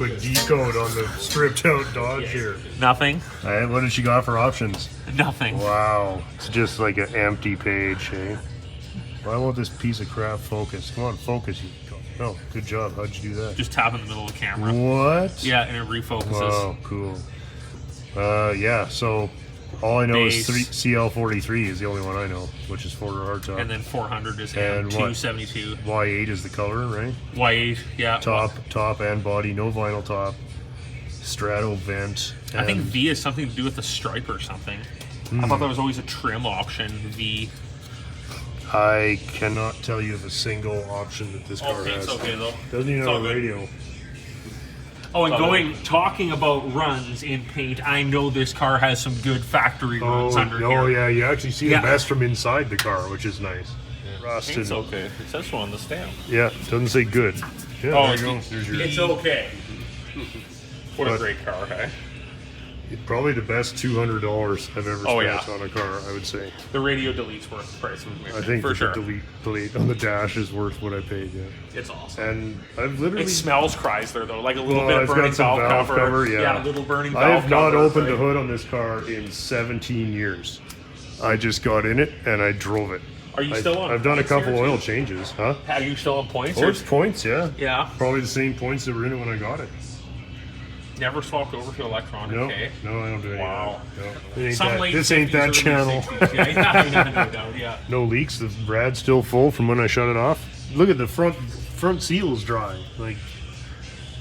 quick decode on the stripped out Dodge here. Nothing. All right, what did she got for options? Nothing. Wow, it's just like an empty page, eh? Why won't this piece of crap focus? Come on, focus. Oh, good job. How'd you do that? Just tap in the middle of the camera. What? Yeah, and it refocuses. Wow, cool. Yeah, so all I know is CL43 is the only one I know, which is 4-door hardtop. And then 400 is and 272. Y8 is the color, right? Y8, yeah. Top and body, no vinyl top. Strato vent. I think V has something to do with the stripe or something. I thought that was always a trim option, V. I cannot tell you of a single option that this car has. It's okay though. Doesn't even have a radio. Oh, and talking about runs in paint, I know this car has some good factory runs under here. Oh, yeah, you actually see the best from inside the car, which is nice. Yeah. Rusted. It's okay. It says so on the stamp. Yeah, it doesn't say good. Yeah, there you go. There's your... It's okay. What a great car, hey? Probably the best $200 I've ever spent on a car, I would say. The radio delete's worth the price of admission. I think for sure. The delete on the dash is worth what I paid, yeah. It's awesome. And I've literally... It smells Chrysler, though. Like a little bit of burning valve cover. Yeah, a little burning valve cover. I have not opened the hood on this car in 17 years. I just got in it and I drove it. Are you still on I've done a couple here, oil changes, huh? Are you still on points? Oh, it's points, yeah. Yeah. Probably the same points that were in it when I got it. Never swapped over to electronic, No, eh? no, I don't do any Wow. of that. This ain't that channel. Yeah. No leaks. The rad's still full from when I shut it off. Look at the front seal's dry. Like,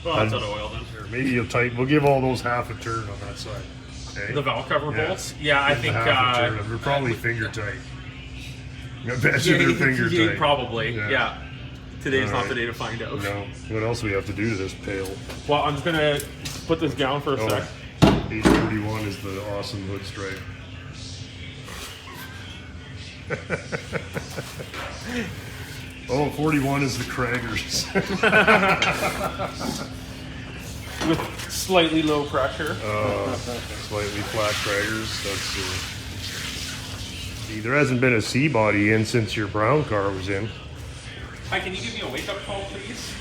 well, it's out of oil then. Maybe you'll tighten. We'll give all those half a turn on that side. Okay? The valve cover bolts? Yeah, I think... They're probably finger tight. I bet you they're finger tight. Probably, yeah. Today's not the day to find out. No. What else do we have to do to this pail? Well, I'm just going to put this down for a sec. 831 is the awesome hood stripe. Oh, 41 is the Craggers. With slightly low pressure. Slightly flat Craggers. See, there hasn't been a C-body in since your brown car was in. Hi, can you give me a wake-up call, please?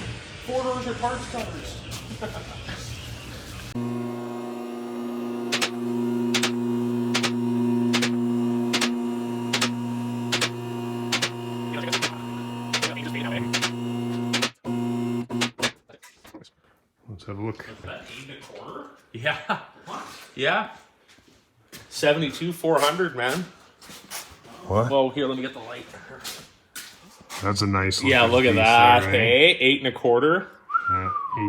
4 doors or parts covers. Let's have a look. Is that 8 1/4? Yeah. What? Yeah. 72 400, man. What? Well, here, let me get the light. That's a nice Yeah, look at that. There, hey, 8 1/4.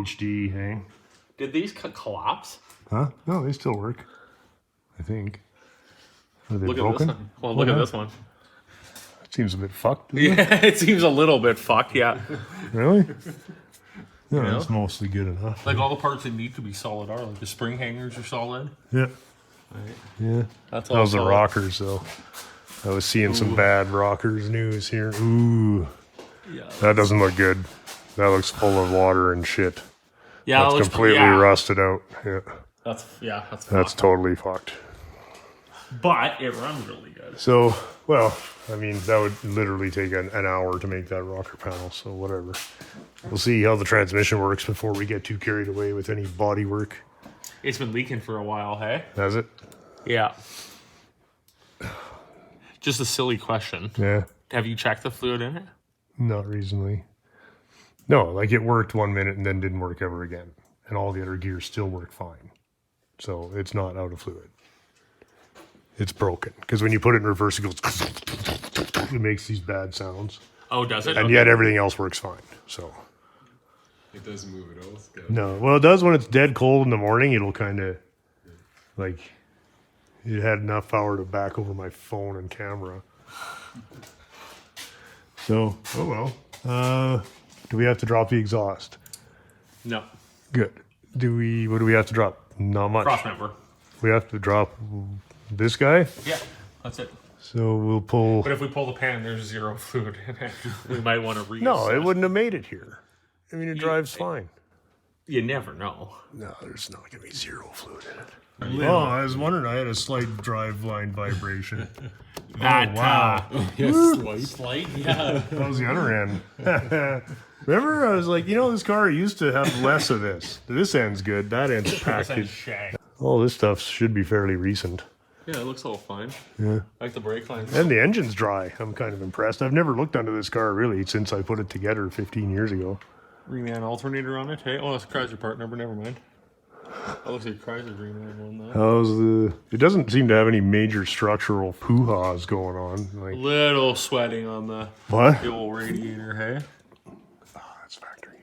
HD, hey. Did these collapse? Huh? No, they still work. I think. Are they Look broken? at this one. Well, look at this one. It seems a bit fucked. Yeah, it seems a little bit fucked, yeah. Really? Yeah, it's mostly good enough. Like all the parts that need to be solid are. Like the spring hangers are solid. Yeah. Right. Yeah. That's all. That was the rockers, though. I was seeing some bad rockers news here. Ooh. Yeah. That doesn't look good. That looks full of water and shit. Yeah, that's completely rusted out. Yeah. That's totally fucked. But it runs really good. So, well, I mean, that would literally take an hour to make that rocker panel, so whatever. We'll see how the transmission works before we get too carried away with any body work. It's been leaking for a while, hey? Has it? Yeah. Just a silly question. Yeah. Have you checked the fluid in it? Not recently. No, like it worked 1 minute and then didn't work ever again. And all the other gears still work fine. So it's not out of fluid. It's broken. Because when you put it in reverse, it goes... It makes these bad sounds. Oh, does it? And yet everything else works fine. So... It doesn't move at all. No. Well, it does when it's dead cold in the morning. It'll kind of... Like... It had enough power to back over my phone and camera. So, oh well. Do we have to drop the exhaust? No. Good. What do we have to drop? Not much. Cross member. We have to drop this guy? Yeah, that's it. So we'll pull... But if we pull the pan, there's 0 fluid in it. We might want to reset. No, it wouldn't have made it here. I mean, it drives fine. You never know. No, there's not going to be 0 fluid in it. Oh, I was wondering. I had a slight drive line vibration. That, wow. Slight, yeah. That was the other end. Remember, I was like, you know, this car used to have less of this. This end's good. That end's That's packaged. shag. All this stuff should be fairly recent. Yeah, it looks all fine. Yeah. Like the brake lines. And the engine's dry. I'm kind of impressed. I've never looked under this car really since I put it together 15 years ago. Reman alternator on it. Hey, oh, it's a Chrysler part number. Never mind. That looks like Chrysler Reman one though. How's the? It doesn't seem to have any major structural hoo-haws going on. Like Little sweating on the what? old radiator. Hey. Oh, that's factory.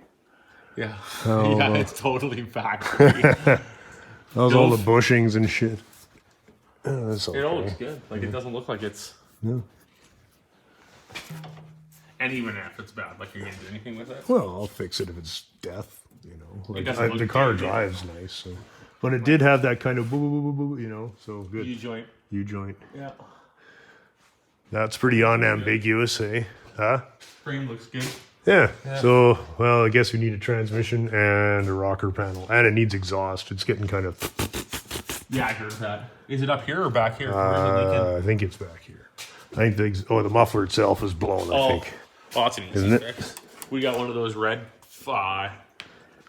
Yeah. Oh, yeah, well. it's totally factory. How's all the bushings and shit? Oh, that's okay. It all looks good. Like it doesn't look like it's. Yeah. And even if it's bad, like you're gonna do anything with it. Well, I'll fix it if it's death. You know, like, doesn't look the car good, yeah. drives nice. So, but it did have that kind of boo boo boo boo boo. You know, so good. U-joint. U-joint. Yeah. That's pretty unambiguous, eh? Huh? Frame looks good. Yeah. So, well, I guess we need a transmission and a rocker panel, and it needs exhaust. It's getting kind of. Yeah, I heard that. Is it up here or back here? Really leaking? I think it's back here. I think the muffler itself is blown. I think. Oh, that's an easy Isn't it? fix. We got one of those red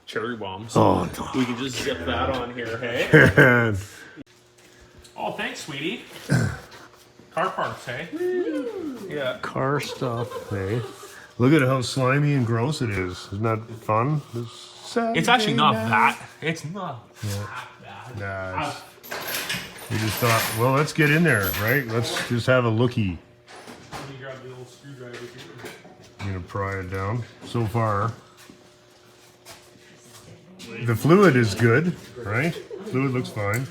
cherry bombs. Oh no. We can just zip that on here, hey? Oh, thanks, sweetie. Car parts, hey? Yeah. Car stuff. Hey, look at how slimy and gross it is. Isn't that fun? It's actually not that. It's not that bad. Nah, we just thought, well, let's get in there, right? Let's just have a lookie. Let me grab the old screwdriver here. I'm gonna pry it down. So far, the fluid is good, right? Fluid looks fine.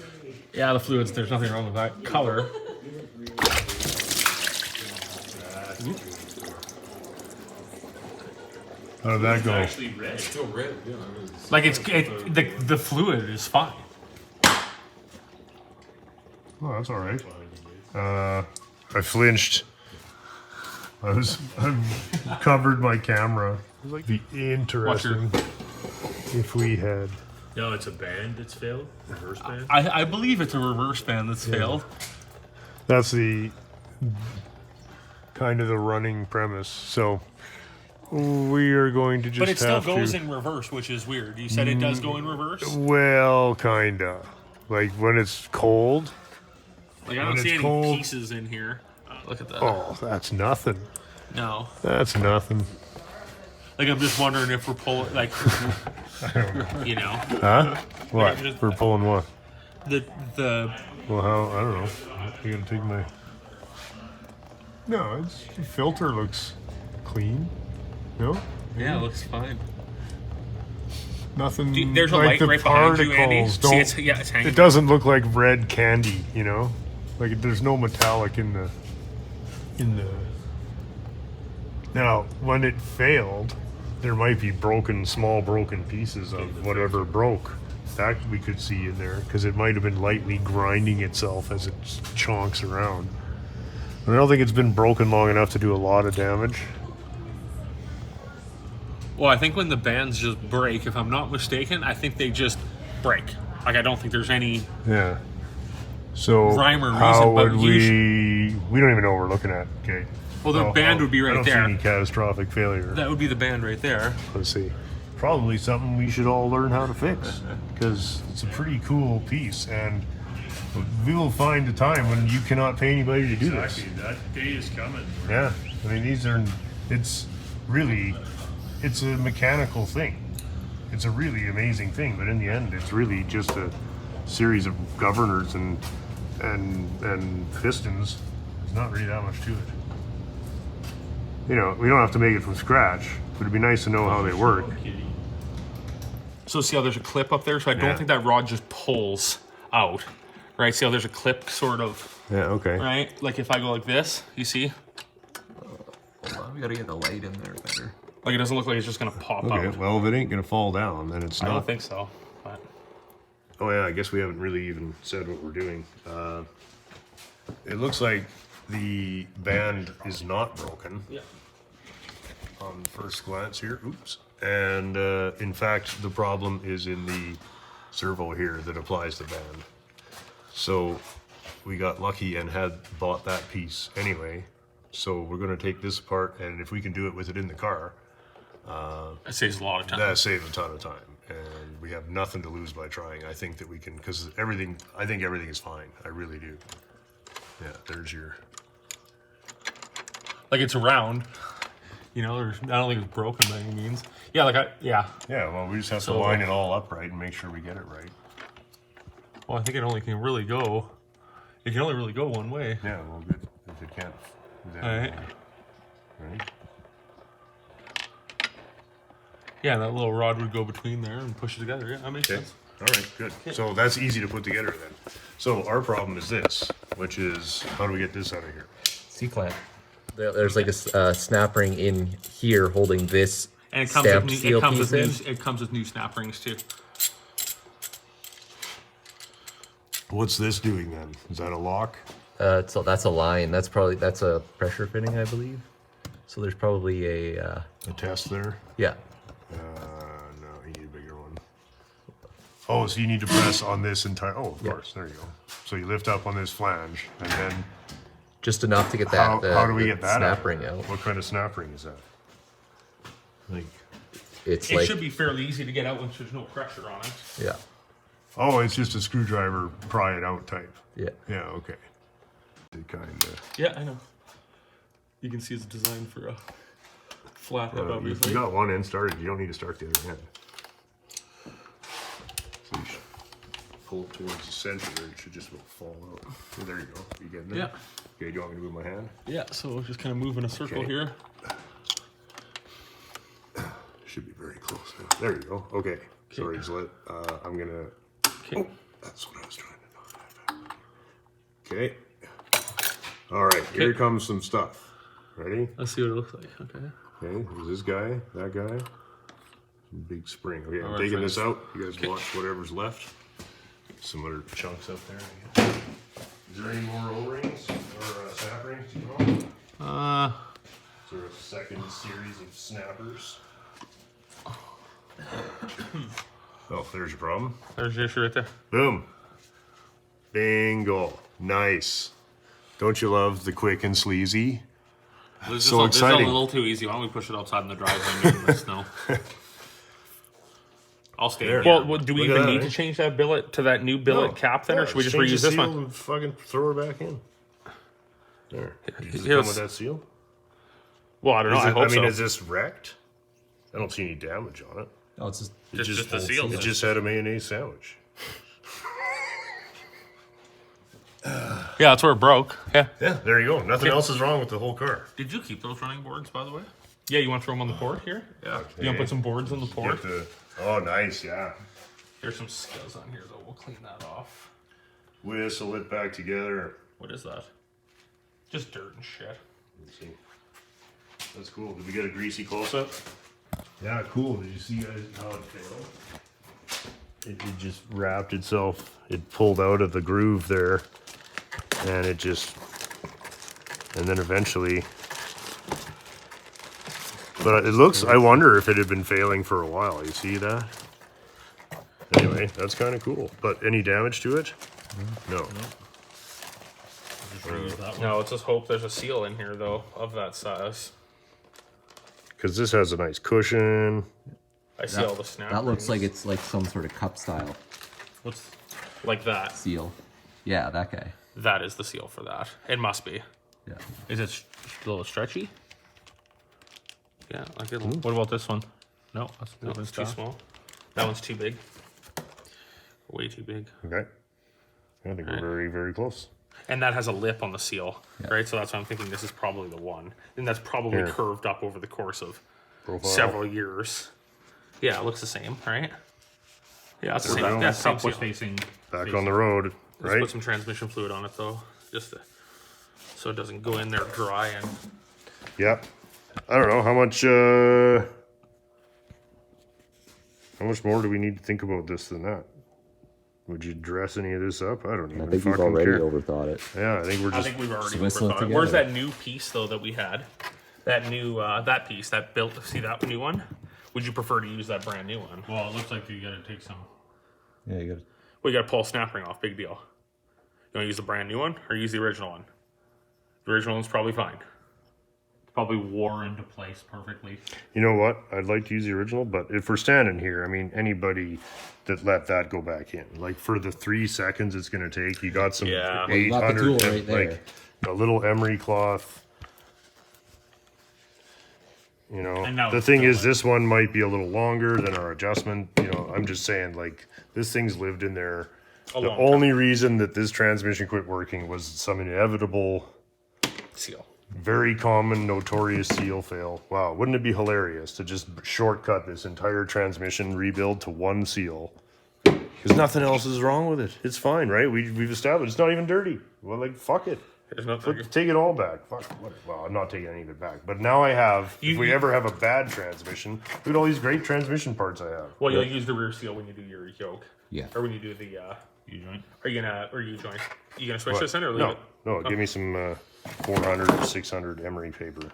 Yeah, the fluids, there's nothing wrong with that. Color. How did that go? Actually red. Still red, yeah. I was, Like the fluid is fine. Oh, that's all right. I flinched. I covered my camera. It'd be interesting if we had. No, it's a band that's failed. Reverse band. I believe it's a reverse band that's failed. That's the kind of the running premise. So we are going to just. But it still have goes to, in reverse, which is weird. You said it does go in reverse? Well, kinda. Like when it's cold. Like I when don't see it's any cold- pieces in here. Look at that. Oh, that's nothing. No. That's nothing. Like I'm just wondering if we're pulling like you know. Huh? What? just- We're pulling what? The Well, how? I don't know. I gotta take my. No, the filter looks clean. No, yeah, it looks fine. nothing. Dude, there's a like light the right behind you, Andy. particles See, don't. it's hanging. It doesn't look like red candy, you know. Like there's no metallic in the. Now, when it failed, there might be small broken pieces of whatever broke. That we could see in there because it might have been lightly grinding itself as it chonks around. But I don't think it's been broken long enough to do a lot of damage. Well, I think when the bands just break, if I'm not mistaken, I think they just break. Like I don't think there's any. Yeah. So Rhyme or how reason, but would we don't even know what we're looking at. Okay. Well, the band would be I right don't there. see any catastrophic failure. That would be the band right there. Let's see. Probably something we should all learn how to fix because it's a pretty cool piece, and we will find a time when you cannot pay anybody to do this. Exactly. That day is coming. Yeah, I mean it's a mechanical thing. It's a really amazing thing, but in the end, it's really just a series of governors and pistons. There's not really that much to it. You know, we don't have to make it from scratch, but it'd be nice to know how they work. So see how there's a clip up there? So I Yeah. don't think that rod just pulls out. Right? See how there's a clip sort of, Yeah, okay. right? Like if I go like this, you see? Hold on, we gotta get the light in there better. Like it doesn't look like it's just gonna pop Okay, out. well, if it ain't gonna fall down, then it's I not. don't think so. But Oh yeah, I guess we haven't really even said what we're doing. It looks like the band is not broken yeah. on first glance here. Oops. And in fact, the problem is in the servo here that applies the band. So we got lucky and had bought that piece anyway. So we're going to take this apart, and if we can do it with it in the car, It saves a lot of time. That saves a ton of time, and we have nothing to lose by trying. I think that we can, because I think everything is fine. I really do. Yeah, there's your. Like it's round. You know, I don't think it's broken by any means. Yeah, yeah. Yeah, well, we just have to line it all up right and make sure we get it right. Well, I think it only can really go. It can only really go one way. Yeah, well, good. If it can't, then. All right. Right? Yeah, that little rod would go between there and push it together. Yeah, that makes Okay. sense. All right, good. So that's easy to put together then. So our problem is this, which is how do we get this out of here? C-clamp. There's like a snap ring in here holding this And it comes stamped with seal piece in. it comes with new snap rings too. What's this doing then? Is that a lock? So that's a line. That's a pressure fitting, I believe. So there's probably a A test there? yeah. No, you need a bigger one. Oh, so you need to press on this entire. Oh, of course. There you go. So you lift up on this flange, and then Just enough to get how that. do we the get that snap out? ring out? What kind of snap ring is that? Like, It's It like should be fairly easy to get out once there's no pressure on it. yeah, oh, it's just a screwdriver, pry it out type. yeah. Yeah, okay. It kind of. Yeah, I know. You can see it's designed for a flat head, If obviously. you got one end started, you don't need to start the other end. So you should pull it towards the center, or it should just fall out. Oh, there you go. You getting there? Yeah. Okay, do you want me to move my hand? Yeah, so just kind of move in a circle Okay. here. Should be very close now. There you go. Okay. Sorry, Zlit. I'm gonna. Okay. Oh, that's what I was trying to do. Okay. All right. Here Okay. comes some stuff. Ready? Let's see what it looks like. Okay. Okay. There's this guy. That guy. Big spring. Okay. I'm All right, taking this friends. out. You guys watch whatever's left. Some other chunks up there. Is there any more O-rings or snap rings? Do you know? Is there a second series of snappers? Oh, there's your problem. There's your issue right there. Boom. Bingo. Nice. Don't you love the quick and sleazy? This So is exciting. a little too easy. Why don't we push it outside in the driveway in the snow? I'll stay There. here. Well, do we Look at even that, need eh? to change that billet to that new billet cap then, or should we just change reuse the this seal one? and fucking throw her back in. There. Does it Here, come let's- with that seal? Well, I don't know. Is I it- hope I mean, so. is this wrecked? I don't see any damage on it. No, it's just It Just the seal. It just had a mayonnaise sandwich. Yeah, that's where it broke. Yeah. Yeah, there you go. Nothing else is wrong with the whole car. Did you keep those running boards, by the way? Yeah, you want to throw them on the port here? Yeah. You want to put some boards on the port? Get the, oh, nice, yeah. There's some scales on here, though. We'll clean that off. Whistle it back together. What is that? Just dirt and shit. Let's see. That's cool. Did we get a greasy close-up? Yeah, cool. Did you see guys how it failed? It just wrapped itself. It pulled out of the groove there, and it just, and then eventually. But it looks. I wonder if it had been failing for a while. You see that? Anyway, that's kind of cool. But any damage to it? No. Just reuse that one. No, let's just hope there's a seal in here, though, of that size. Because this has a nice cushion. I see all the snap that looks like rings. it's like some sort of cup style What's like that? seal. Yeah, that guy. That is the seal for that. It must be. Yeah. Is it a little stretchy? Yeah, like it. What about this one? No, that's too small. That one's too big. Way too big. Okay. I think we're very, very close. And that has a lip on the seal, right? So that's why I'm thinking this is probably the one. And that's probably Here. curved up over the course of Profile. several years. Yeah, it looks the same, right? Yeah, it's the same. down. That's the same Top was seal. facing. Back on the road, Let's right? put some transmission fluid on it though, just so it doesn't go in there dry and. Yep. I don't know how much more do we need to think about this than that? Would you dress any of this up? I don't even I think you've fucking already care. overthought it. Yeah, I think we're I just. think we've already Whistle it overthought it. Where's together. that new piece though that we had? That new that piece that built. See that new one? Would you prefer to use that brand new one? Well, it looks like you gotta take some. Yeah, you got. We got to pull a snap ring off. Big deal. You want to use the brand new one or use the original one? The original one's probably fine. Probably wore into place perfectly. You know what? I'd like to use the original, but if we're standing here, I mean, anybody that let that go back in, like for the 3 seconds it's going to take, you got some Yeah. Well, you got the 800, tool right there. like a little emery cloth. You And know, now the it's thing still is, like- this one might be a little longer than our adjustment. You know, I'm just saying, like, this thing's lived in there. A The long time. only reason that this transmission quit working was some inevitable, Seal. very common, notorious seal fail. Wow, wouldn't it be hilarious to just shortcut this entire transmission rebuild to one seal? Because nothing else is wrong with it. It's fine, right? We've established it's not even dirty. Well, like, fuck it. There's nothing. Take it all back. Fuck. Well, I'm not taking any of it back. But now I have, if we ever have a bad transmission, look at all these great transmission parts I have. Well, you'll use the rear seal when you do your yoke. Yeah. Or when you do the U-joint. Are you gonna switch What? this in or leave No, it? no, give me some 400 or 600 emery paper.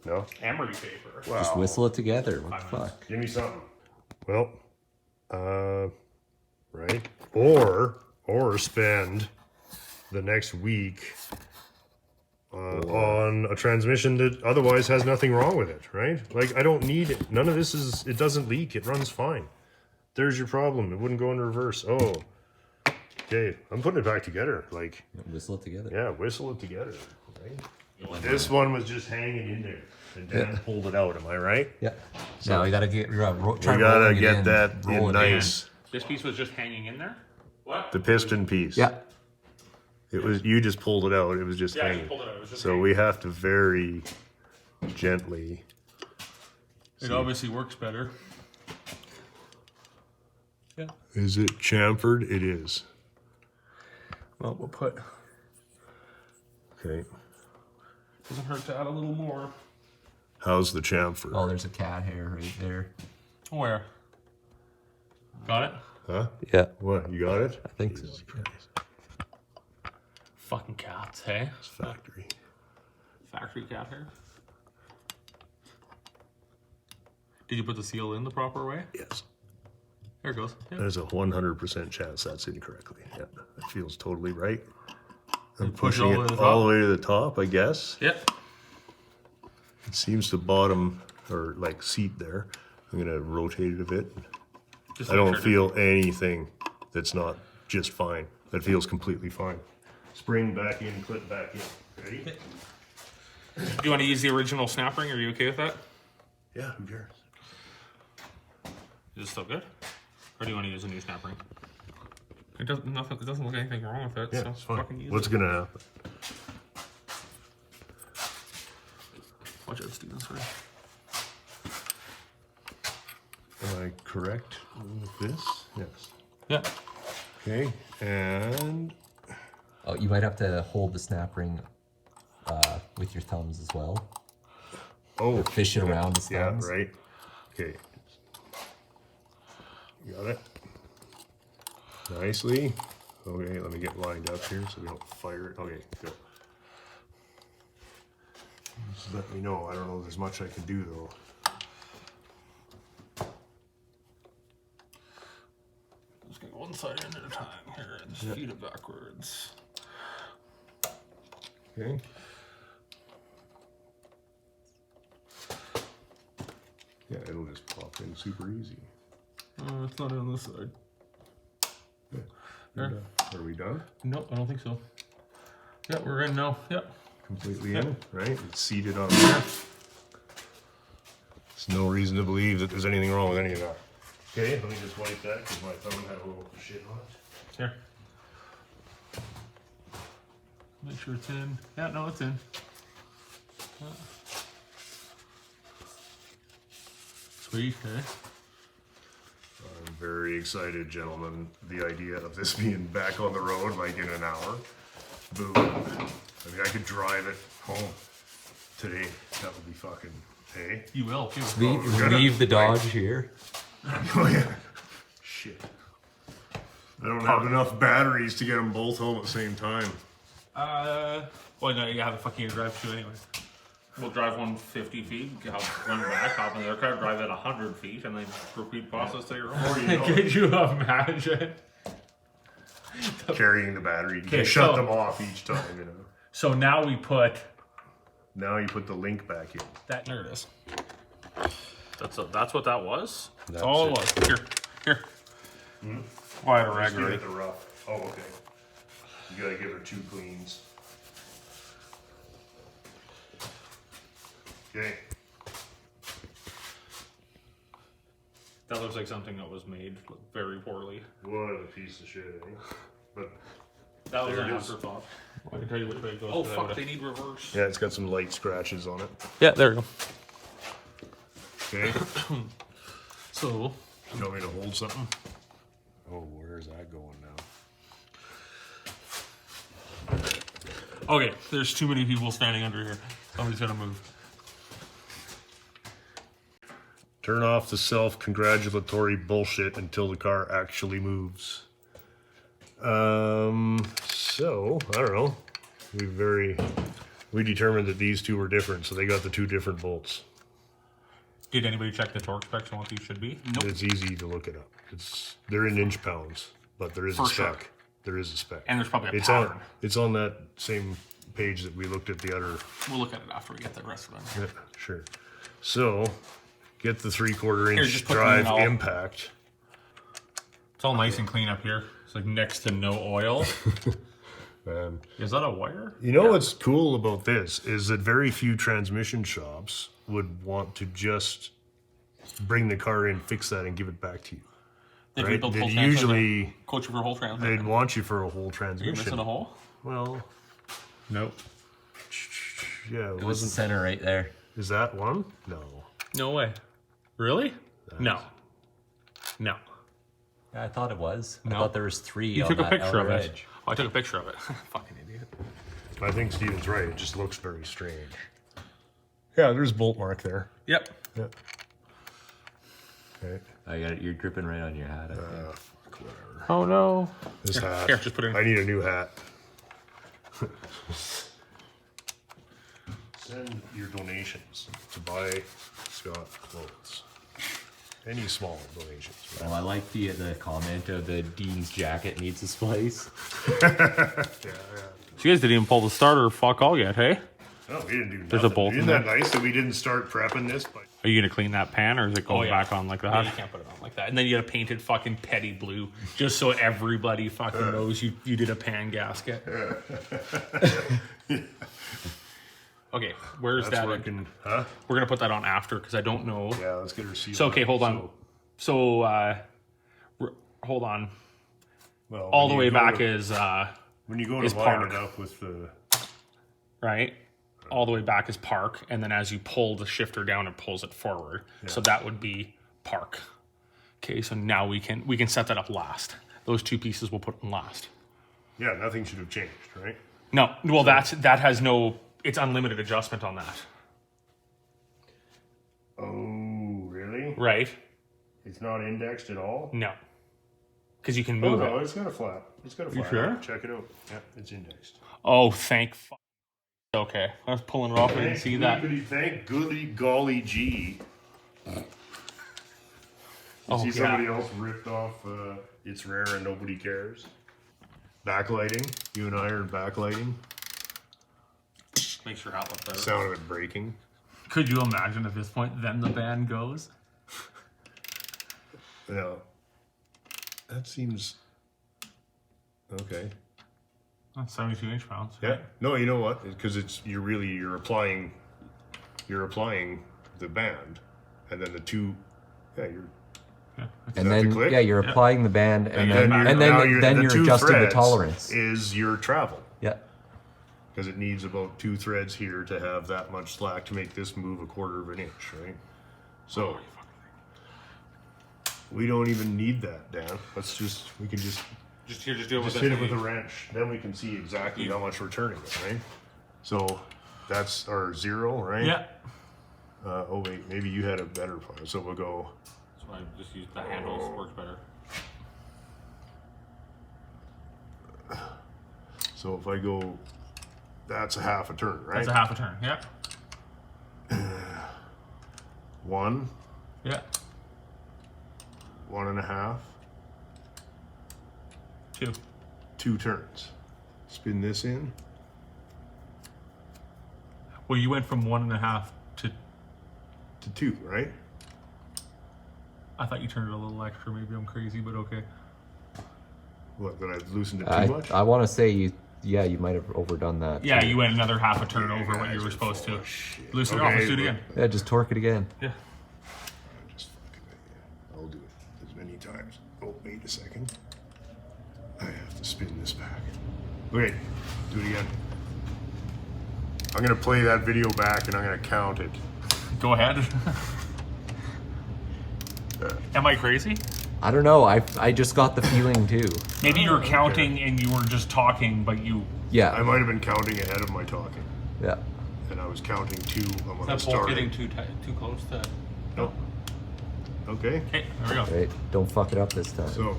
No? Emery paper. Just whistle it together. What the fuck? Give me something. Well, right? Or spend the next week on a transmission that otherwise has nothing wrong with it, right? Like, I don't need it. None of this is, it doesn't leak. It runs fine. There's your problem. It wouldn't go in reverse. Oh, okay. I'm putting it back together. Like, Whistle it together. yeah, whistle it together, right? This one was just hanging in there. And Dan pulled it out. Am I right? Yeah. Now you gotta get. Try We gotta rolling it get in. that Roll in it nice. This piece was just hanging in there? What? The piston piece. Yeah. It was, you just pulled it out. It was just Yeah, I hanging. just pulled it out. It was just So hanging. we have to very gently. It obviously works better. Yeah. Is it chamfered? It is. Well, we'll put. Okay. Doesn't hurt to add a little more. How's the chamfer? Oh, there's a cat hair right there. Where? Got it? Huh? Yeah. What? You got it? I think so. Fucking cats, hey? It's factory. Factory cat hair. Did you put the seal in the proper way? Yes. There it goes. Yeah. There's a 100% chance that's incorrectly. Yeah, that feels totally right. I'm push it pushing all the way it to the all top? the way to the top, I guess. Yep. It seems to bottom or like seat there. I'm gonna rotate it a bit. Just I don't turn it. feel anything that's not just fine. That feels completely fine. Spring back in, clip back in. Ready? Do you want to use the original snap ring? Are you okay with that? Yeah, who cares? Is it still good? Or do you want to use a new snap ring? It doesn't. Nothing. It doesn't look anything wrong with it. Yeah, so it's fine. fucking use What's it. gonna happen? Watch out, Steven. Sorry. Am I correct with this? Yes. Yeah. Okay, and Oh, you might have to hold the snap ring with your thumbs as well. oh, Fish it around the yeah, thumbs. right. Okay, you got it. Nicely. Okay, let me get lined up here so we don't fire it. Okay, good. Just let me know. I don't know if there's much I can do though. Just gonna go one side end at a time here and just feed it backwards. Okay. Yeah, it'll just pop in super easy. It's not on this side. There. Are we done? Nope, I don't think so. Yeah, we're in now. Yep. Completely in, right? It's seated on there. There's no reason to believe that there's anything wrong with any of that. Okay, let me just wipe that because my thumb had a little shit on it. Here. Make sure it's in. Yeah, no, it's in. Yeah. Sweet, eh? I'm very excited, gentlemen. The idea of this being back on the road like in an hour. Boom. I mean, I could drive it home today. That would be fucking, hey? You will, too. Leave the Dodge here. Oh, yeah. Shit. I don't have enough batteries to get them both home at the same time. Well, no, you have a fucking drive too anyway. We'll drive 150 feet, run back, hop in the other car, drive it 100 feet, and then repeat process to your home. Could you imagine? Carrying the battery. You Okay, can shut so- them off each time, you know. So now we put Now you put the link back in. There it is. That's what that was. That's all it was. Here. Oh, I had a rag Just give already. it the rough. Oh, okay. You gotta give her 2 cleans. Okay. That looks like something that was made very poorly. What a piece of shit, eh? But That was There an it is. afterthought. I can tell you which way it goes. Oh 'cause I fuck! would've- They need reverse. yeah, it's got some light scratches on it. Yeah, there we go. Okay. So You want me to hold something? Oh, where's that going now? Okay, there's too many people standing under here. Somebody's gonna move. Turn off the self-congratulatory bullshit until the car actually moves. So, I don't know. We determined that these two were different, so they got the 2 different bolts. Did anybody check the torque specs on what these should be? nope. It's easy to look it up. They're in inch pounds, but there is a For sure. spec. There is a spec. And there's probably a it's pattern. it's on that same page that we looked at the other. We'll look at it after we get the rest of them. Yeah, sure. So, get the 3/4 Here, inch just put me in drive all. impact. It's all nice and clean up here. It's like next to no oil. Is that a wire? You know what's cool about this is that very few transmission shops would want to just bring the car in, fix that, and give it back to you. They'd Right? rebuild full They'd transmission. usually Coach you for a whole transfer. they'd want you for a whole You're transmission. missing a hole. Well, Nope. yeah, it It was wasn't. center right there. Is that one? No. No way. Really? No. No. Yeah, I thought it was. I No. thought there was 3 You on took a that picture of outer it. edge. Oh, I took a picture of it. Fucking idiot. I think Steven's right. It just looks very strange. Yeah, there's a bolt mark there. Yep. Yeah. Okay. I got it. You're dripping right on your hat. I think. Fuck, whatever. Oh no. This hat. Here, just put it in. I need a new hat. Send your donations to buy Scott clothes. Any small donations. Oh, I like the comment of the Dean's jacket needs a splice. So you guys didn't even pull the starter fuck all yet, hey? No, we didn't do nothing. There's a bolt Isn't in that there. nice that we didn't start prepping this? But Are you gonna clean that pan or is it going yeah. back on like Yeah, that? you can't put it on Like that. And then you gotta paint it fucking petty blue just so everybody fucking knows you did a pan gasket. Okay, where's that's that? working. Huh? We're gonna put that on after because I don't know. Yeah, let's get her sealed. So okay, up. hold on. So hold on. Well, All the when way you go back to- is when you go is to line park. it up with the. right. All the way back is park, and then as you pull the shifter down, it pulls it forward. So that would be park. Okay, so now we can set that up last. Those 2 pieces we'll put in last. Yeah, nothing should have changed, right? No, well that has no. It's unlimited adjustment on that, Oh, really? right? It's not indexed at all? No, because you can Oh, move no, it. it's got a flap. It's got a flap. sure? Check it out. Yeah, it's indexed. Oh, thank. Okay, I was pulling it off. I didn't see that. Thank goody golly gee. Oh, See yeah. somebody else ripped off It's Rare and Nobody Cares. Backlighting. You and I are backlighting. Makes your hat look better. Sound of it breaking. Could you imagine at this point, then the band goes? Yeah. That seems okay. That's 72 inch pounds. Yeah. No, you know what? Because you're applying the band, and then the 2. Yeah, you're. And that the then click? you're applying the band, and then now you're the 2 adjusting the threads tolerance. Is your travel. Yeah. Because it needs about 2 threads here to have that much slack to make this move 1/4 of an inch, right? So we don't even need that, Dan. We can just Do it with hit it with a wrench. Then we can see exactly how much we're turning it, right? So that's our 0, right? Yeah. Oh wait, maybe you had a better plan. So we'll go. So I just use the handles. Works better. So if I go, that's a 1/2 a turn, right? That's a 1/2 a turn. Yeah. 1, Yeah. 1 1/2, 2. 2 turns. Spin this in. Well, you went from 1.5 to. To 2, right? I thought you turned it a little extra. Maybe I'm crazy, but okay. What, that I loosened it too much? I want to say you might have overdone that. Yeah, too. you went another half a turn over what you were supposed to. Loosen it off. Let's do it again. Yeah, just torque it again. Yeah. I'll do it as many times. Oh, wait a second. I have to spin this back. Okay, do it again. I'm gonna play that video back and I'm gonna count it. Go ahead. Am I crazy? I don't know. I just got the feeling too. Maybe you were counting and you were just talking, but you. Yeah. I might have been counting ahead of my talking. Yeah. And I was counting 2 when I Is that bolt started. getting too close to? No. Okay. Okay, there we go. Right. Don't fuck it up this time. So,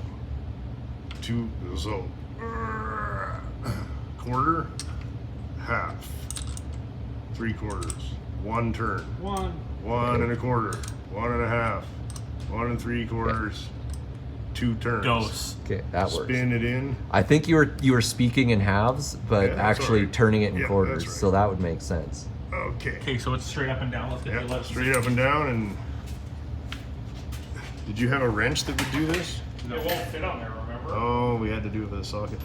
quarter, half, 3/4, 1 turn, 1 1/4, 1 1/2, 1 3/4, 2 turns. Dose. Okay, that works. Spin it in. I think you were speaking in halves, but Yeah, that's actually alright. turning it in Yeah, quarters, that's right. so that would make sense. Okay. Okay, so it's straight up and down. Let's get Yeah, the left. straight up and down. And did you have a wrench that would do this? It won't fit on there, remember? Oh, we had to do it with a socket.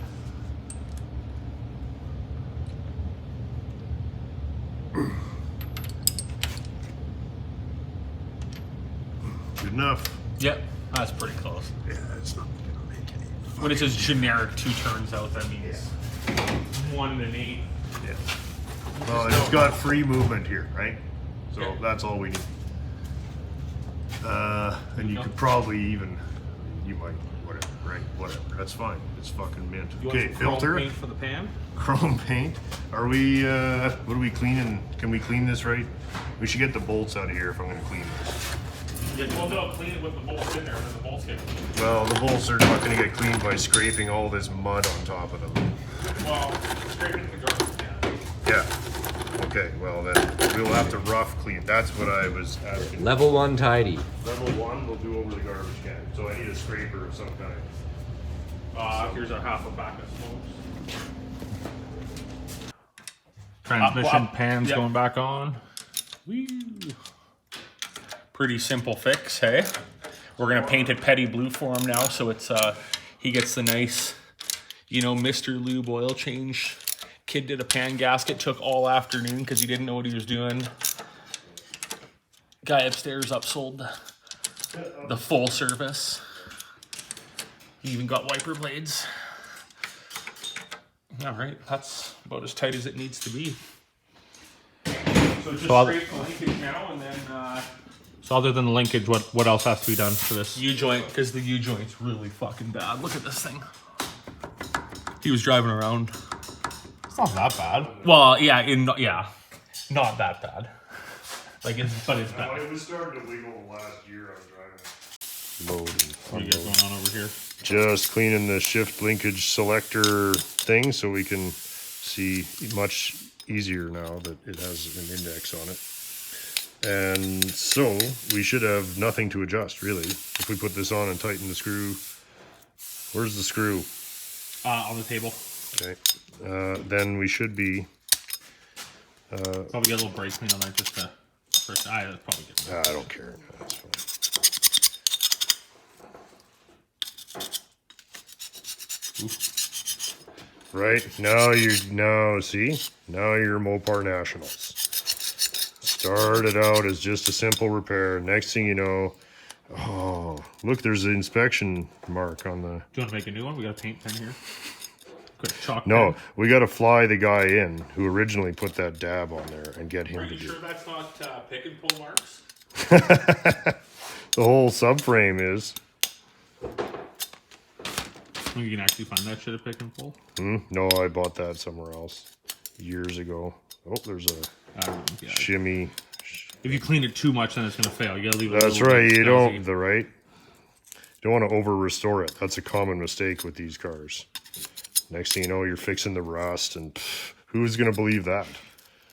Good enough. Yep, that's pretty close. Yeah, it's not gonna make any. When it says generic 2 turns out, that means 1 and 8. Yeah. Well, it's got free movement here, right? So Yeah. that's all we need. And you could probably even, you might, whatever, right? Whatever. That's fine. It's fucking mint. You want Okay, some chrome filter. paint for the pan? Chrome paint. Are we, what are we cleaning? Can we clean this right? We should get the bolts out of here if I'm gonna clean this. Yeah, well, they'll clean it with the bolts in there, and then the bolts get cleaned. Well, the bolts are not gonna get cleaned by scraping all this mud on top of them. Well, scraping the garbage can. Yeah. Okay, well then, we'll have to rough clean. That's what I was asking. Level 1 tidy. Level 1, we'll do over the garbage can. So I need a scraper of some kind. Here's our half a pack of smokes. Transmission Up. pan's Yep. going back on. Woo. Pretty simple fix, hey? We're gonna paint it petty blue for him now, so it's he gets the nice, Mr. Lube oil change. Kid did a pan gasket, took all afternoon because he didn't know what he was doing. Guy upstairs upsold the full service. He even got wiper blades. All right, that's about as tight as it needs to be. So just scrape the linkage now, and then So other than the linkage, what else has to be done for this? U-joint, because the U-joint's really fucking bad. Look at this thing. He was driving around. It's not that bad. Well, yeah, not that bad. But it's bad. It was starting to wiggle last year I was driving. Loading. What do you got going on over here? Just cleaning the shift linkage selector thing so we can see much easier now that it has an index on it. And so we should have nothing to adjust really. If we put this on and tighten the screw, where's the screw? On the table. Okay. Then we should be, Probably get a little brake clean on there just to. I probably get that. I don't care. That's fine. Right, now see? Now you're Mopar Nationals. Started out as just a simple repair. Next thing you know, oh, look, there's an inspection mark on the... Do you want to make a new one? We got a paint pen here. Quick chalk No, pen. we got to fly the guy in who originally put that dab on there and get him Are to you do sure it. that's not pick and pull marks? The whole subframe is. You can actually find that shit at Pick and Pull. No, I bought that somewhere else years ago. Oh, there's a Yeah. shimmy. If you clean it too much, then it's gonna fail. You gotta leave it. a That's little right. bit You scuzzy. don't want to over restore it. That's a common mistake with these cars. Next thing you know, you're fixing the rust, and who's gonna believe that?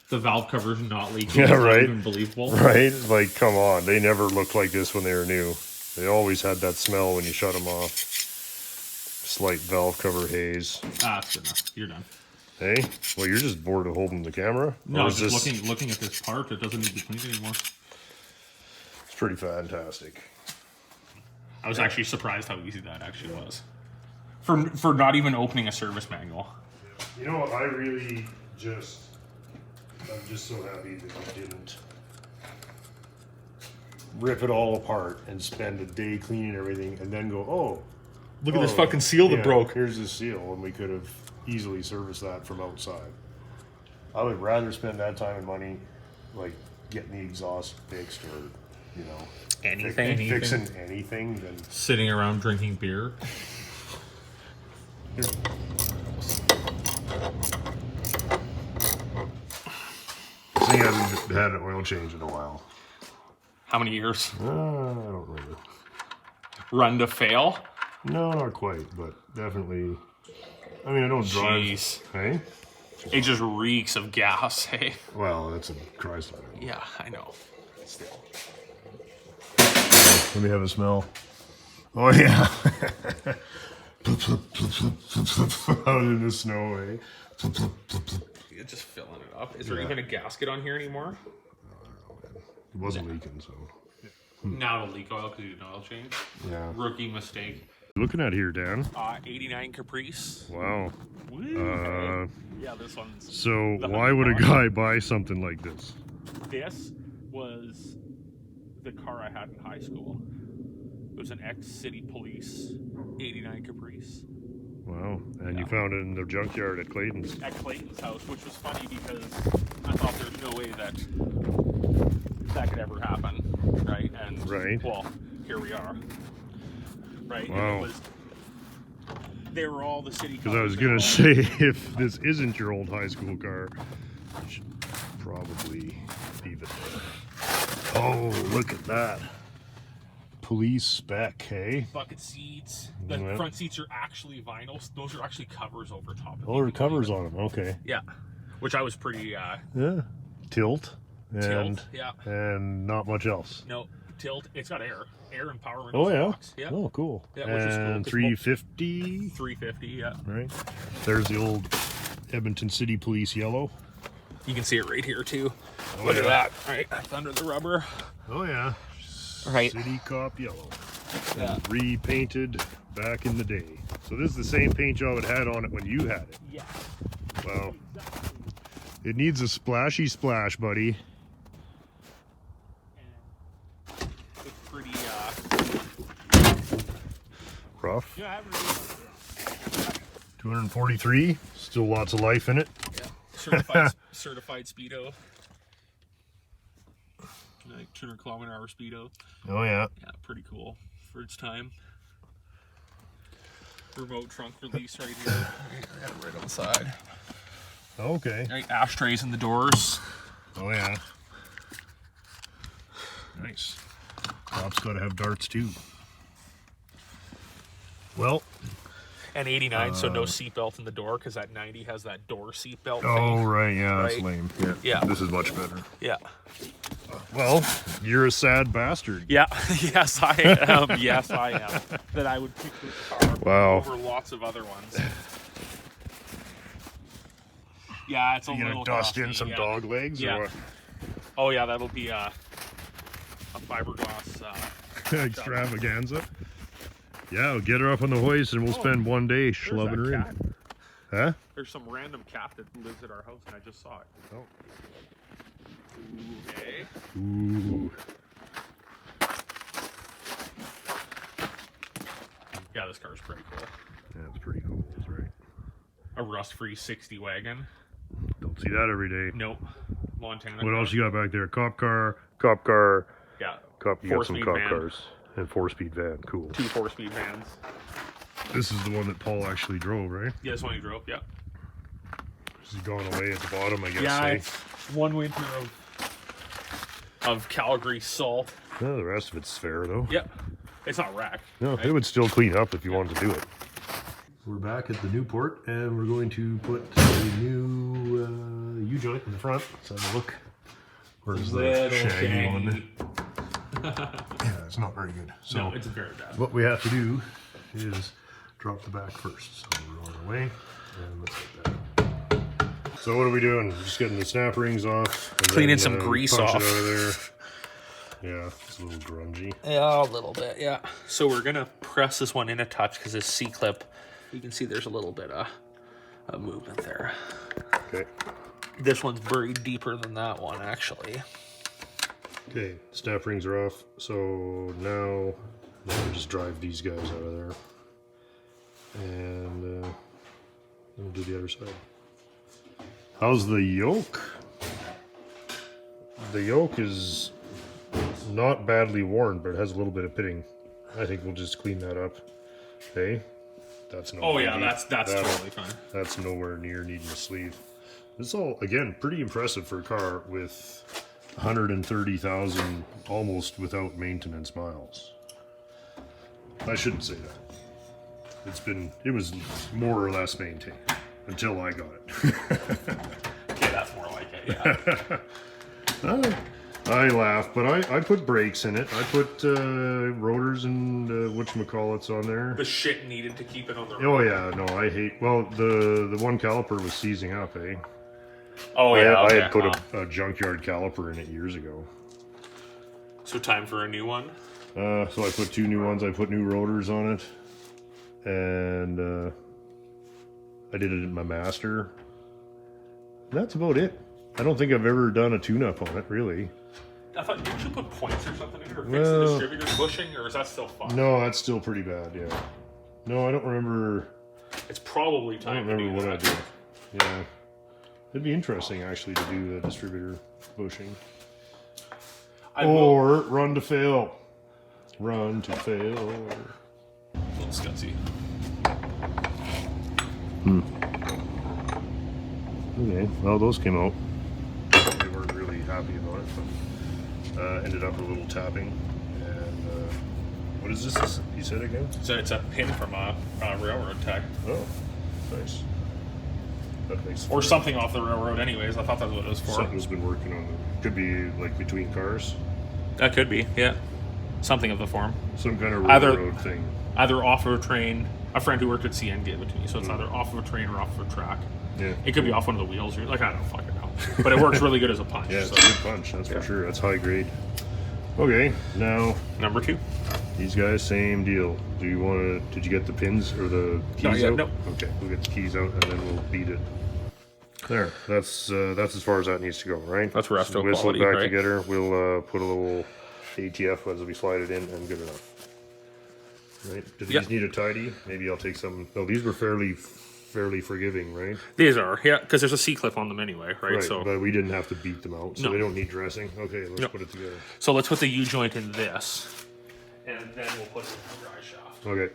The valve cover's not leaking. Yeah, It's not right. even believable. Right? Like, come on. They never looked like this when they were new. They always had that smell when you shut them off. Slight valve cover haze. That's good enough. You're done. Hey, well, you're just bored of holding the camera? No, Or I is was just this- looking at this part. It doesn't need to be cleaned anymore. It's pretty fantastic. I was actually surprised how easy that actually was. For not even opening a service manual. You know, I really I'm just so happy that we didn't rip it all apart and spend a day cleaning everything and then go, oh, Look at this fucking seal that yeah, broke. Here's the seal, and we could have easily serviced that from outside. I would rather spend that time and money, like getting the exhaust fixed or, you know, Anything. fixing anything than Sitting around drinking beer. This thing hasn't had an oil change in a while. How many years? I don't remember. Run to fail? No, not quite, but definitely. I mean, I don't drive. Jeez. Hey? It just reeks of gas, hey? Well, that's a Chrysler. Yeah, I know. Still. Let me have a smell. Oh, yeah. Out in the snow, eh? You're just filling it up. Is there even a gasket on here anymore? It wasn't leaking, so. Now it'll leak oil because you did an oil change. Yeah. Rookie mistake. Looking at here, Dan. 89 Caprice. Wow. Woo. Yeah, this one's... So, The why would a $100? guy buy something like this? This was the car I had in high school. It was an ex-city police 89 Caprice. Wow. And you found it in the junkyard at Clayton's. At Clayton's house, which was funny because I thought there's no way that that could ever happen, right? And Right. well, here we are, right? Wow. And it was, they were all the city. Because I was cars going and to say, if this isn't your old high school car, you should probably leave it there. Oh, look at that. Police spec, hey? all bucket seats. The Yeah. front seats are actually vinyl. Those are actually covers over top of Oh, there are them. covers on them, okay. Yeah, which I was pretty Yeah. Tilt. And, tilt. Yeah, and not much else. no tilt. It's got air and power. Oh, yeah. Box. Yeah. Oh, cool. Yeah, which is cool, And 'cause 350, 350. Yeah. right? There's the old Edmonton City Police yellow. You can see it right here too. Oh, Look at yeah. that. Right under the rubber. Oh, yeah. Right. City Cop yellow. Yeah. Repainted back in the day. So this is the same paint job it had on it when you had it. Yeah. Wow. It needs a splashy splash, buddy. And it's pretty. Rough. Yeah, I haven't really. 243. Still lots of life in it. Yeah. Certified speedo. Like 200 km/h speedo. Oh, yeah. Yeah, pretty cool for its time. Remote trunk release right here. I got it right on the side. Okay. Right, ashtrays in the doors. Oh, yeah. Nice. Cops gotta have darts, too. Well. And 89, so no seatbelt in the door because that 90 has that door seatbelt. Oh, thing. right. Yeah, that's Right. lame. Yeah. Yeah. This is much better. Yeah. Well, you're a sad bastard. Yeah. Yes, I am. Yes, I am. That I would pick this car Wow. over lots of other ones. Yeah, it's a You gonna little dust in dusty, some yeah. dog legs? Yeah. Or what? Oh yeah, that'll be a fiberglass. Extravaganza. Yeah, we'll get her up on the hoist and we'll spend one day schlubbing her cat. in. Huh? There's some random cat that lives at our house, and I just saw it. Oh. Okay. Ooh. Yeah, this car's pretty cool. Yeah, it's pretty cool. That's right. A rust-free 60 wagon. Don't see that every day. Nope. Montana. What car. else you got back there? Cop car, Yeah. cop. You got some Four-speed cop van. cars and 4-speed van. Cool. 2 4-speed vans. This is the one that Paul actually drove, right? Yeah, this one you drove. Yeah. This is going away at the bottom, I guess. Yeah, eh? it's one winter of Calgary salt. No, the rest of it's fair though. Yeah. It's not wrecked. No, right? it would still clean up if you wanted to do it. We're back at the Newport, and we're going to put a new U-joint in the front. Let's have a look. Where's the Little shaggy one? shaggy. Yeah, it's not very good. So No, it's very bad. what we have to do is drop the back first. So we're on our way, and let's get that. So what are we doing? Just getting the snap rings off. And Cleaning some grease punch off. it out of there. Yeah, it's a little grungy. Yeah, a little bit, yeah. So we're gonna press this one in a touch because this C-clip, you can see there's a little bit of movement there. Okay. This one's buried deeper than that one, actually. Okay, snap rings are off. So now we'll just drive these guys out of there. And then we'll do the other side. How's the yoke? The yoke is not badly worn, but it has a little bit of pitting. I think we'll just clean that up. Hey, that's no. Oh yeah, biggie. that's totally fine. That's nowhere near needing a sleeve. This is all, again, pretty impressive for a car with 130,000 almost without maintenance miles. I shouldn't say that. It was more or less maintained until I got it. Okay, that's more like it, yeah. I laugh, but I put brakes in it. I put rotors and whatchamacallits on there. The shit needed to keep it on the road. Oh yeah, no, I hate. Well, the one caliper was seizing up, eh? Oh yeah, I okay. had put a junkyard caliper in it years ago. So time for a new one? So I put 2 new ones. I put new rotors on it, and I did it in my Master. That's about it. I don't think I've ever done a tune-up on it, really. I thought, didn't you put points or something in it, or fix Well, the distributor bushing, or is that still fine? No, that's still pretty bad. Yeah. No, I don't remember. It's probably I time don't to remember do what that. I did. Yeah. It'd be interesting actually to do the distributor bushing. Or run to fail. Run to fail. A little scuzzy. Okay, well those came out. We weren't really happy about it, but ended up a little tapping. And what is this? You said again? So it's a pin from a railroad tag. Oh, nice. That makes Or something off the railroad anyways. I thought that's what it was for. something's been working on it. Could be like between cars. That could be, yeah. Something of the form. Some kind of Either- railroad thing. Either off of a train. A friend who worked at CN gave it to me. So it's either off of a train or off of a track. Yeah. It could be off one of the wheels. Or, like, I don't fucking know. But it works really good as a punch. Yeah, it's so. a good punch, that's for sure. That's high grade. Okay, now Number 2. these guys, same deal. Do you want to? Did you get the pins or the keys Not yet, out? no. Okay, we'll get the keys out and then we'll beat it. There. That's as far as that needs to go, right? That's resto Whistle quality, it back right? together. We'll put a little ATF as we slide it in, and good enough. Right? Do these Yep. need a tidy? Maybe I'll take some. No, these were fairly forgiving, right? These are, yeah, because there's a C-clip on them anyway, right? Right, So but we didn't have to beat them out, so No. they don't need dressing. Okay, let's No. put it together. So let's put the U-joint in this, and then we'll put it in the dry shaft. Okay.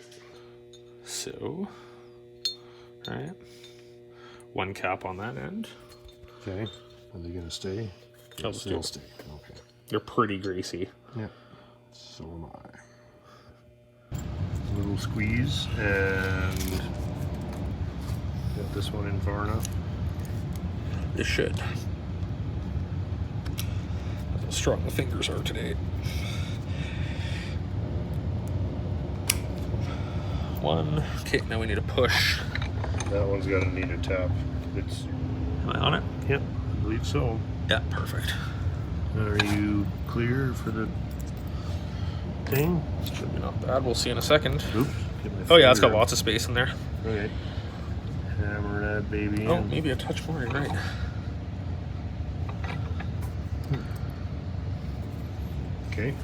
So, all right, one cap on that end. Okay. Are they gonna stay? They'll They'll stay. stay. Okay. They're pretty greasy. Yeah. So am I. A little squeeze and get this one in far enough. This should. That's how strong the fingers are today. One. Okay, now we need a push. That one's got to need a tap. It's. Am I on it? Yep, I believe so. Yeah, perfect. Are you clear for the thing? Should be not bad. We'll see in a second. Oops. Get my Oh yeah, it's got finger. lots of space in there. Okay. Hammer that baby Oh, in. maybe a touch more. You're right. Okay.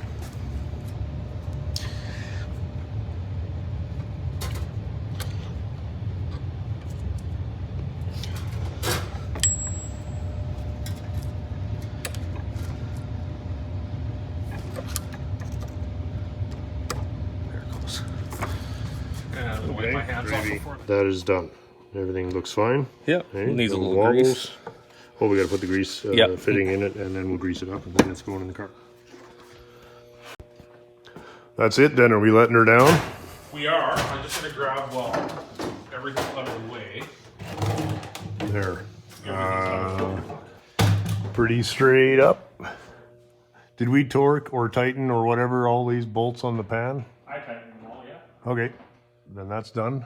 There it goes. And I'm gonna wipe my hands off gravy. before. That is done. Everything looks fine. Yeah, Okay, needs a little wobbles. grease. Oh, we got to put the grease Yep. fitting in it, and then we'll grease it up, and then it's going in the car. That's it. Then are we letting her down? We are. I'm just gonna grab everything out of the way. There. Everything's out of the way. Pretty straight up. Did we torque or tighten or whatever all these bolts on the pan? I tightened them all, yeah. Okay, then that's done.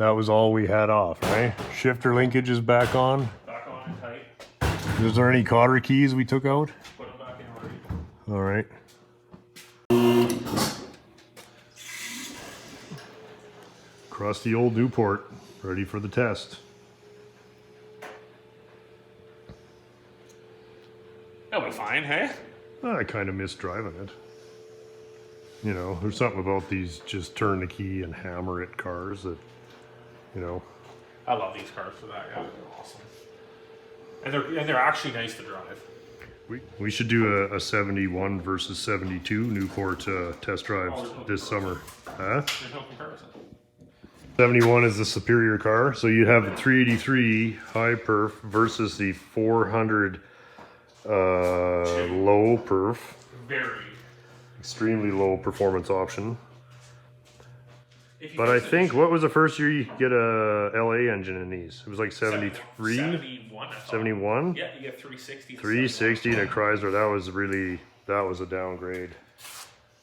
That was all we had off, right? Shifter linkage is back on. Back on and tight. Is there any cotter keys we took out? Put them back in already. All right. Crusty old Newport, ready for the test. That'll be fine, hey? I kind of miss driving it. You know, there's something about these just turn the key and hammer it cars that, you know. I love these cars for that. Yeah, they're awesome. And they're actually nice to drive. We should do a 71 versus 72 Newport test drive this summer. Huh? There's no comparison. 71 is the superior car, so you have the 383 high perf versus the 400 low perf. Very. Extremely low performance option. But I think, what was the first year you could get a LA engine in these? It was like 73? 71. I thought. 71? Yeah, you get 360. 360 and a Chrysler, that was a downgrade.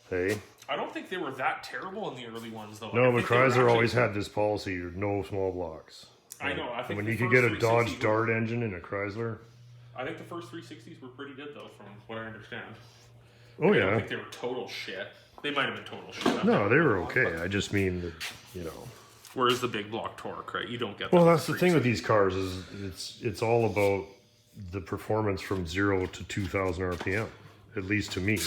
Hey? I don't think they were that terrible in the early ones, though. No, but Chrysler always had this policy, no small blocks. I know. I think When the you could first get a Dodge 360s Dart engine in a Chrysler. I think the first 360s were pretty good, though, from what I understand. Oh, I don't yeah. think they were total shit. They might have been total shit. No, they were okay. I just mean that, you know. Whereas the big block torque, right? You don't get that. Well, that's the thing with these cars is it's all about the performance from 0 to 2,000 RPM, at least to me.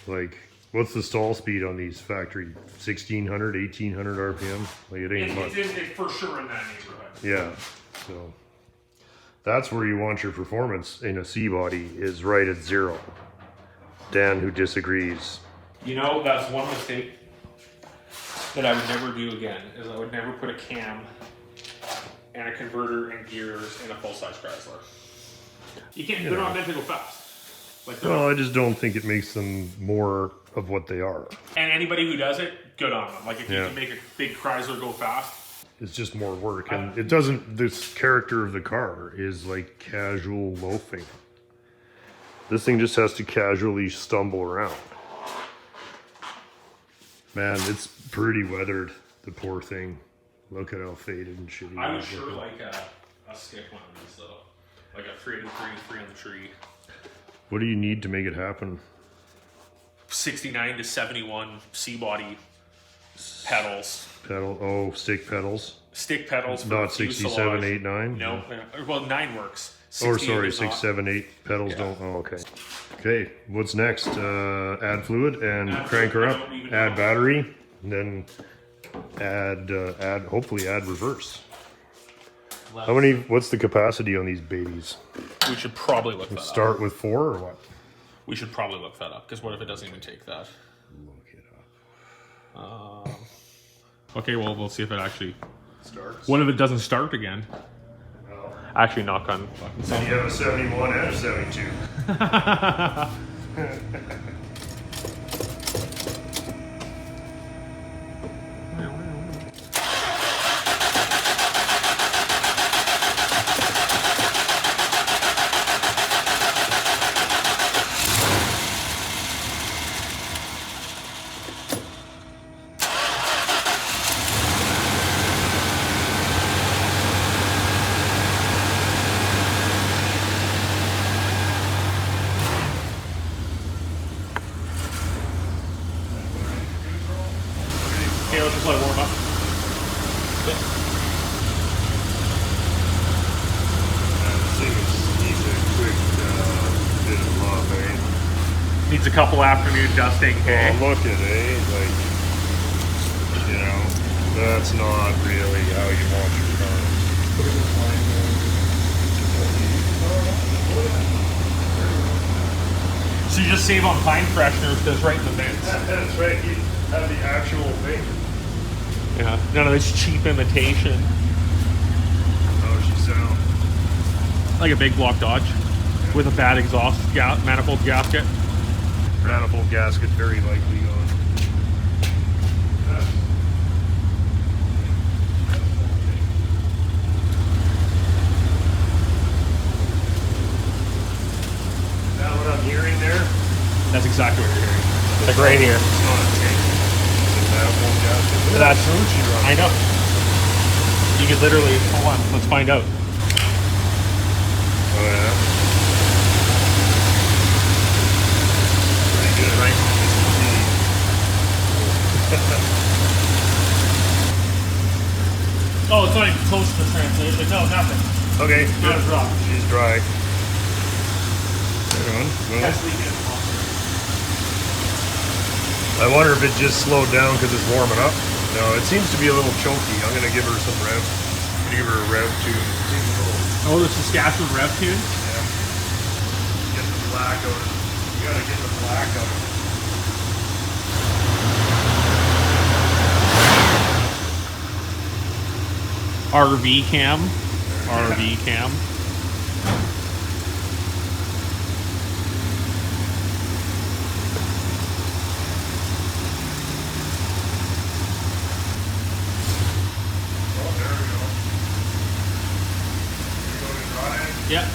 Like, what's the stall speed on these factory? 1,600, 1,800 RPM? Like, it ain't much. It's for sure in that neighborhood. Yeah, so that's where you want your performance in a C-body is right at 0. Dan, who disagrees. You know, that's one mistake that I would never do again, is I would never put a cam and a converter and gears in a full-size Chrysler. You can't, they're not meant to go fast. Like, Well, I just don't think it makes them more of what they are. and anybody who does it, good on them. Like, if you Yeah. can make a big Chrysler go fast, It's just more work, and it doesn't. This character of the car is like casual loafing. This thing just has to casually stumble around. Man, it's pretty weathered. The poor thing. Look at how faded and shitty. I it would is. sure like a stick one of these, though. Like a 383, 3 on the tree. What do you need to make it happen? 69 to 71 C-body pedals. Stick pedals. Stick pedals for Not fuselage. 67, 8, 9. No, well, 9 works. Or 68 sorry, is 6, not. 7, 8 pedals don't. Oh, okay. Okay, what's next? Add fluid and Add crank her fluid, up. I don't even Add know. battery, and then hopefully add reverse. How many? What's the capacity on these babies? We should probably look that up. Start with 4 or what? We should probably look that up, because what if it doesn't even take that? Look it up. Okay, well, we'll see if it actually... Starts. What if it doesn't start again? Actually, knock on... So you have a 71 and a 72. Okay, let's just let it warm up. This thing needs a quick bit of love, eh? Needs a couple afternoon dusting, okay? Oh, look at it, like, you know, that's not really how you want your car. So you just save on pine fresheners, that's right in the bins. That's right, you have the actual thing. Yeah, none of this cheap imitation. How does she sound? Like a big block Dodge with a bad exhaust manifold gasket. Manifold gasket very likely on. Is that what I'm hearing there? That's exactly what you're hearing. Like right here. It's not a tank. It's a full gasket. That's Sushi run. I know. You could literally hold on. Let's find out. Oh yeah. Pretty good, right? Oh, it's not even close to translation. No, nothing. Okay, Not good. as rough. She's dry. Hang on. Well, I wonder if it just slowed down because it's warming up. No, it seems to be a little choky. I'm gonna give her some rev. I'm gonna give her a rev tune. Oh, the Saskatchewan rev tune. Yeah. Get the black out of it. You gotta get the black out of it. RV cam. RV cam. Oh, there we go. You're going to dry it? Yep.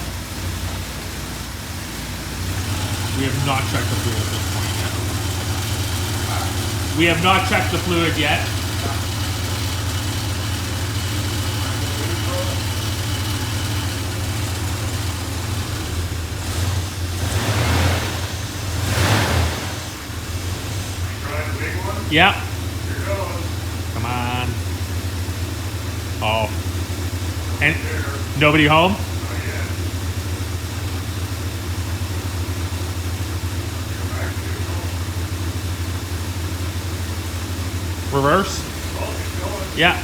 We have not checked the fluid at this point yet. We have not checked the fluid yet. Yep. Come on. Oh. And nobody home? Reverse? Yeah.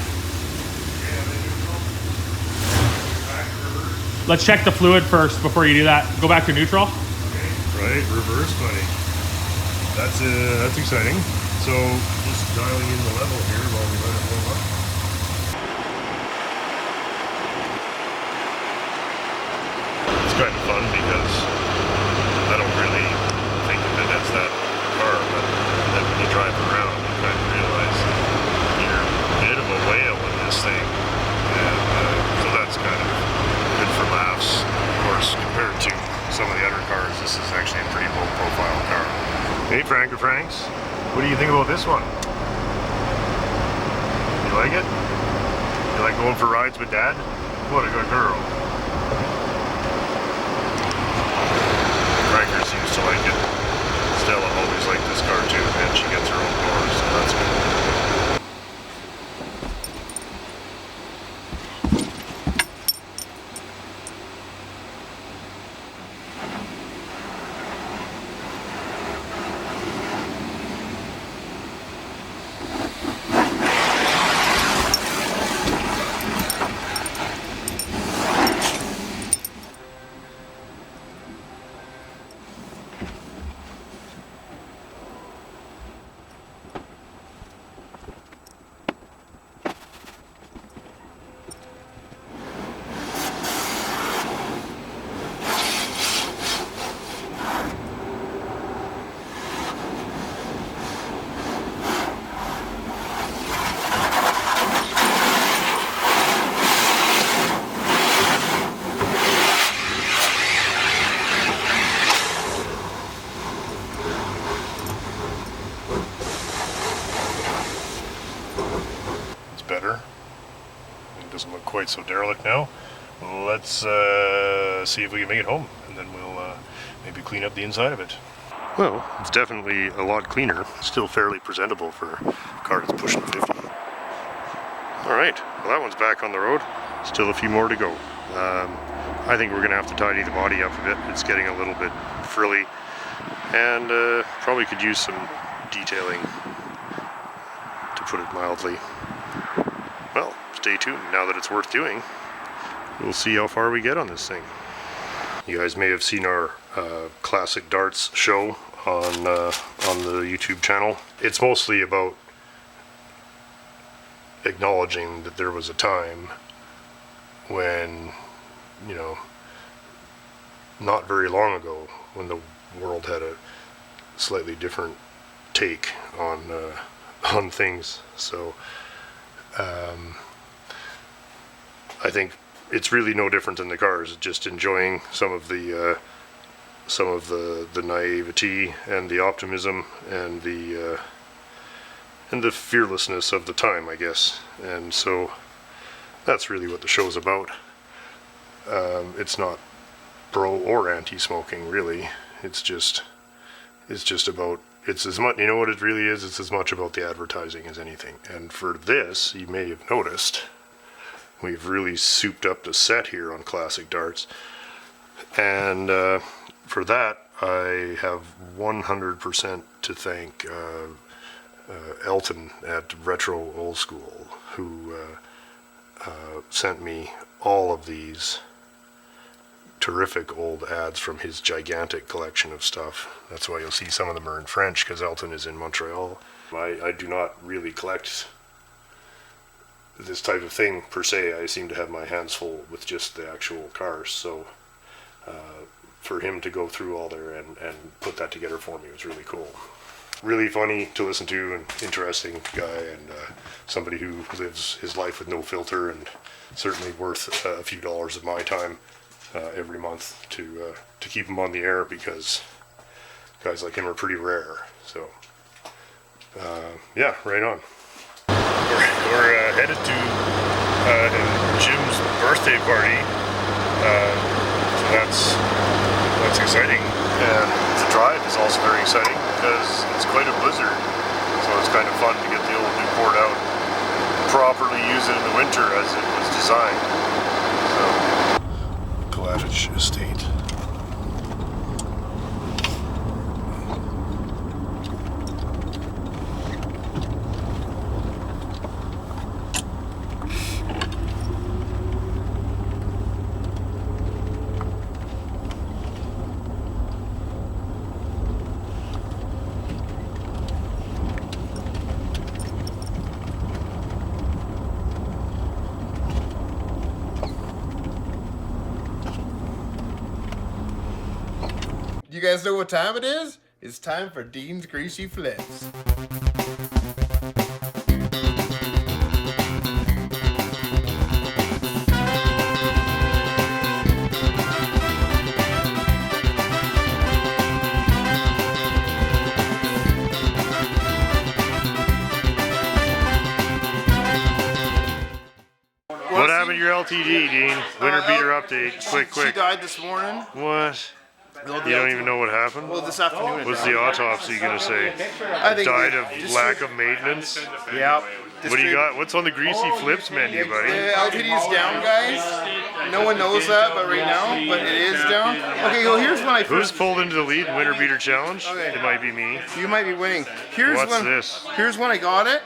Let's check the fluid first before you do that. Go back to neutral. Right, reverse, buddy. That's exciting. So just dialing in the level here while we let it warm up. It's kind of fun because I don't really think of it as that car, but then when you drive around, you kind of realize you're a bit of a whale in this thing, and so that's kind of good for laughs. Of course, compared to some of the other cars, this is actually a pretty low-profile car. Hey, Frank or Franks, what do you think about this one? You like it? You like going for rides with Dad? What a good girl. Franker seems to like it. Stella always liked this car too, and she gets her own doors, so that's good. Better. It doesn't look quite so derelict now. Let's see if we can make it home, and then we'll maybe clean up the inside of it. Well, it's definitely a lot cleaner. Still fairly presentable for a car that's pushing 50. Alright, well that one's back on the road. Still a few more to go. I think we're going to have to tidy the body up a bit. It's getting a little bit frilly, and probably could use some detailing, to put it mildly. Well, stay tuned. Now that it's worth doing, we'll see how far we get on this thing. You guys may have seen our classic darts show on the YouTube channel. It's mostly about acknowledging that there was a time when, you know, not very long ago, when the world had a slightly different take on things. So I think it's really no different than the cars. Just enjoying some of the naivety and the optimism and the and the fearlessness of the time, I guess. And so that's really what the show's about. It's not pro or anti-smoking, really. It's just about, it's as much, you know what it really is? It's as much about the advertising as anything. And for this, you may have noticed, we've really souped up the set here on Classic Darts. And for that, I have 100% to thank Elton at Retro Old School, who sent me all of these terrific old ads from his gigantic collection of stuff. That's why you'll see some of them are in French, because Elton is in Montreal. I do not really collect this type of thing per se. I seem to have my hands full with just the actual cars, so for him to go through all there and put that together for me was really cool. Really funny to listen to, and interesting guy, and somebody who lives his life with no filter, and certainly worth a few dollars of my time every month to keep him on the air, because guys like him are pretty rare. So yeah, right on. We're headed to Jim's birthday party, so that's exciting, and the drive is also very exciting because it's quite a blizzard, so it's kind of fun to get the old Newport out, properly use it in the winter as it was designed. So, Galatich Estate. You guys know what time it is? It's time for Dean's Greasy Flips. What happened to your LTD, Dean? Winter Beater update. Quick. She died this morning. What? You don't even know what happened? Well, this afternoon. What's the autopsy gonna say? I think Died of lack of maintenance? Yep. What do you got? What's on the Greasy Flips menu, buddy? The LTD is down, guys. No one knows that, but right now, but it is down. Okay, well, here's when I Who's first. pulled into the lead in Winter Beater Challenge? Okay. It might be me. You might be winning. Here's What's when. this? Here's when I got it.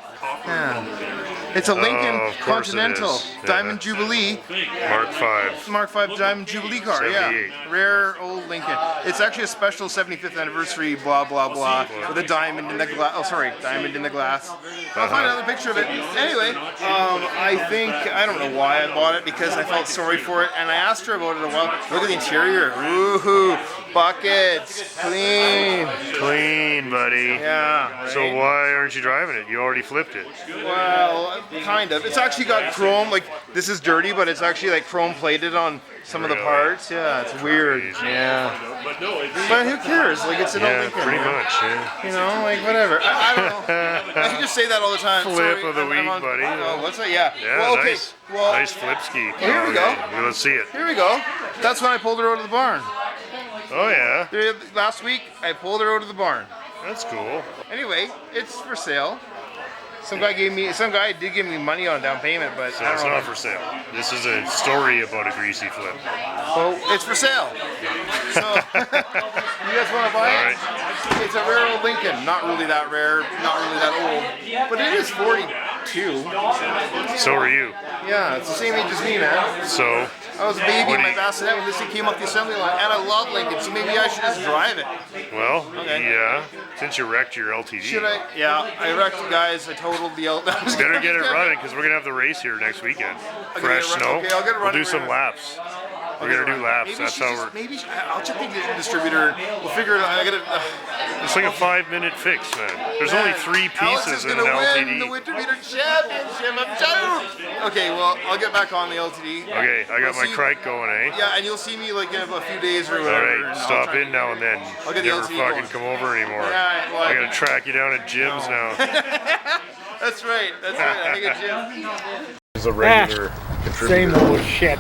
Yeah. It's a Lincoln of course it Continental is. Yeah. Diamond Jubilee. Mark 5. Mark 5 Diamond Jubilee car, 78. yeah. Rare old Lincoln. It's actually a special 75th anniversary, blah, blah, blah, with a diamond in the glass. Oh, sorry, diamond in the glass. I'll find another picture of it. Anyway, I think, I don't know why I bought it, because I felt sorry for it, and I asked her about it a while. Look at the interior. Woohoo. Buckets. Clean. Clean, buddy. Yeah. So right? why aren't you driving it? You already flipped it. Well, kind of. It's actually got chrome, like, this is dirty, but it's actually like chrome plated on some of the parts. Yeah, it's weird. Yeah. But who cares? Like, it's an old Yeah, Lincoln. pretty much, yeah. You know, like, whatever. I don't know. I can just say that all the time. Flip Sorry, of the I'm week, on- buddy. Oh, what's that? Yeah. Yeah, Well, okay. nice. Well, Nice flip ski. here we go. Okay, let's see it. Here we go. That's when I pulled her out of the barn. Oh, yeah. Last week, I pulled her out of the barn. That's cool. Anyway, it's for sale. Some guy did give me money on down payment, but So I it's don't know. not for sale. This is a story about a greasy flip. Well, it's for sale. So, you guys want to buy All it? right. It's a rare old Lincoln. Not really that rare, not really that old, but it is 42. So are you. Yeah, it's the same age as me, man. So, I was a baby What in do my you- bassinet when this thing came off the assembly line, and I love Lincoln, so maybe I should just drive it. well, Okay. yeah. Since you wrecked your LTD. Should I? Yeah, I wrecked it, guys. I totaled the Better get it running, because we're going to have the race here next weekend. I'll get Fresh it run- snow. okay, I'll get it We'll running do some right laps. We're going to do laps. Maybe That's she how just, we're... maybe I'll check the distributor. We'll figure it out. I gotta. It's like a 5-minute fix, man. There's only 3 Alex pieces is in an gonna win the LTD. Winter Beater Championship. I'm stoked. Okay, well, I'll get back on the LTD. Okay, I got We'll my see- crike going, eh? Yeah, and you'll see me like in a few days or All whatever. right, and I'll stop try- in now and then. I'll get the Never LTD fucking going. come over anymore. Yeah, well, I gotta track you down at gyms now. That's right. I think it's Jim. He's a regular contributor. Same old shit.